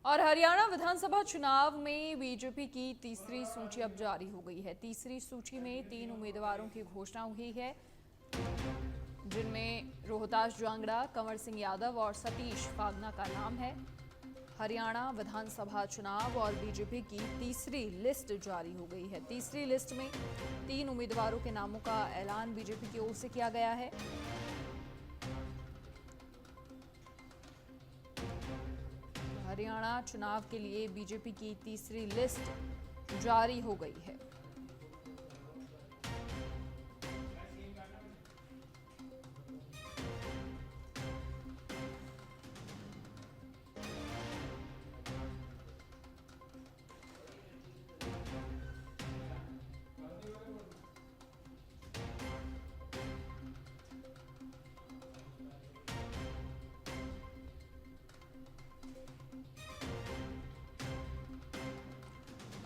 और हरियाणा विधानसभा चुनाव में बीजेपी की तीसरी सूची अब जारी हो गई है। तीसरी सूची में 3 उम्मीदवारों की घोषणा हुई है, जिनमें रोहतास जांगड़ा, कंवर सिंह यादव और सतीश फागना का नाम है। हरियाणा विधानसभा चुनाव और बीजेपी की तीसरी लिस्ट जारी हो गई है। तीसरी लिस्ट में 3 उम्मीदवारों के नामों का ऐलान बीजेपी की ओर से किया गया है। हरियाणा चुनाव के लिए बीजेपी की तीसरी लिस्ट जारी हो गई है।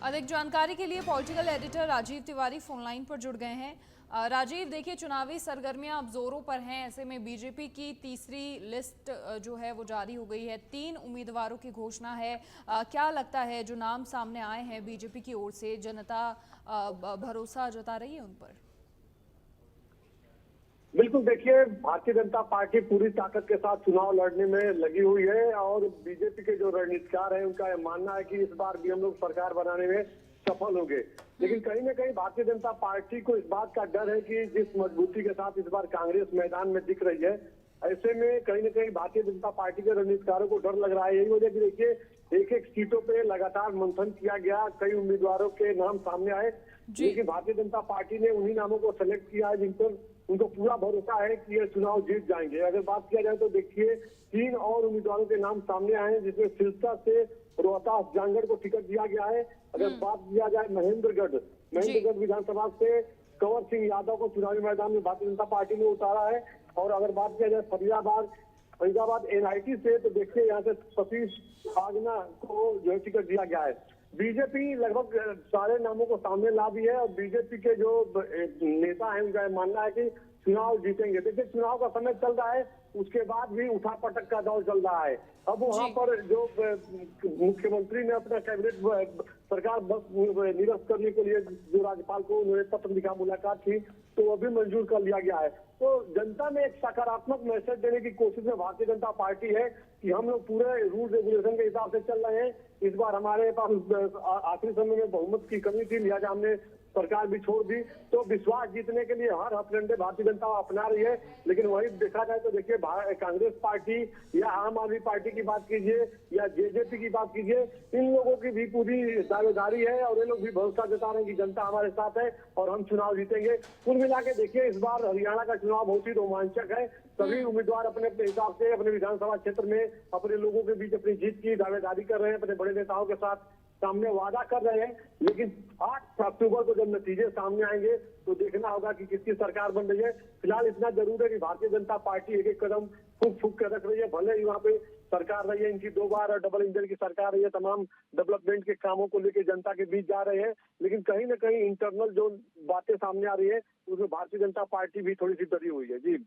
अधिक जानकारी के लिए political editor Rajiv Tiwari phone line पर जुड़ गए हैं। राजीव, देखिए चुनावी सरगर्मियां अब जोरों पर हैं, ऐसे में बीजेपी की तीसरी लिस्ट जो है वो जारी हो गई है। 3 उम्मीदवारों की घोषणा है। क्या लगता है जो नाम सामने आए हैं बीजेपी की ओर से, जनता भरोसा जता रही है उन पर? बिल्कुल, देखिए भारतीय जनता पार्टी पूरी ताकत के साथ चुनाव लड़ने में लगी हुई है और बीजेपी के जो रणनीतिकार हैं उनका यह मानना है कि इस बार भी हम लोग सरकार बनाने में सफल होंगे। लेकिन कहीं ना कहीं भारतीय जनता पार्टी को इस बात का डर है कि जिस मजबूती के साथ इस बार कांग्रेस मैदान में दिख रही है, ऐसे में कहीं ना कहीं भारतीय जनता पार्टी के रणनीतिकारों को डर लग रहा है। यही वजह की देखिए एक एक सीटों पे लगातार मंथन किया गया, कई उम्मीदवारों के नाम सामने आए, लेकिन भारतीय जनता पार्टी ने उन्हीं नामों को सेलेक्ट किया है जिन पर उनको पूरा भरोसा है कि ये चुनाव जीत जाएंगे। अगर बात किया जाए तो देखिए 3 और उम्मीदवारों के नाम सामने आए हैं, जिसमें सिरसा से रोहतास जांगड़ को टिकट दिया गया है। अगर बात किया जाए महेंद्रगढ़ विधानसभा से कंवर सिंह यादव को चुनावी मैदान में भारतीय जनता पार्टी ने उतारा है। और अगर बात किया जाए फरीदाबाद एनआईटी से, तो देखिए यहाँ से सतीश फागना को जो है टिकट दिया गया है। बीजेपी लगभग सारे नामों को सामने ला दी है और बीजेपी के जो नेता हैं उनका मानना है कि चुनाव जीतेंगे। देखिए चुनाव का समय चल रहा है, उसके बाद भी उठा पटक का दौर चल रहा है। अब वहां पर जो मुख्यमंत्री ने अपना कैबिनेट सरकार निरस्त करने के लिए जो राज्यपाल को उन्होंने पत्र लिखा, मुलाकात की, तो वो भी मंजूर कर लिया गया है। तो जनता में एक सकारात्मक मैसेज देने की कोशिश में भारतीय जनता पार्टी है कि हम लोग पूरे रूल रेगुलेशन के हिसाब से चल रहे हैं। इस बार हमारे पास आखिरी समय में बहुमत की कमी थी, लिहाजा हमने सरकार भी छोड़ दी। तो विश्वास जीतने के लिए हर हथकंडे भारतीय जनता अपना रही है। लेकिन वही देखा जाए तो देखिए कांग्रेस पार्टी या आम आदमी पार्टी की बात कीजिए या जेजेपी की बात कीजिए, इन लोगों की भी पूरी दावेदारी है और ये लोग भी भरोसा जता रहे हैं कि जनता हमारे साथ है और हम चुनाव जीतेंगे। कुल मिला के देखिए इस बार हरियाणा का चुनाव बहुत ही रोमांचक है। सभी उम्मीदवार अपने अपने हिसाब से अपने विधानसभा क्षेत्र में अपने लोगों के बीच अपनी जीत की दावेदारी कर रहे हैं, अपने बड़े नेताओं के साथ सामने वादा कर रहे हैं। लेकिन 8 अक्टूबर को जब नतीजे सामने आएंगे तो देखना होगा कि किसकी सरकार बन रही है। फिलहाल इतना जरूर है कि भारतीय जनता पार्टी एक एक कदम फूक के रख रही है। भले ही वहाँ पे सरकार रही है, इनकी 2 बार डबल इंजन की सरकार रही है, तमाम डेवलपमेंट के कामों को लेकर जनता के बीच जा रहे हैं, लेकिन कहीं ना कहीं इंटरनल जो बातें सामने आ रही है उसमें भारतीय जनता पार्टी भी थोड़ी सी डरी हुई है। जी।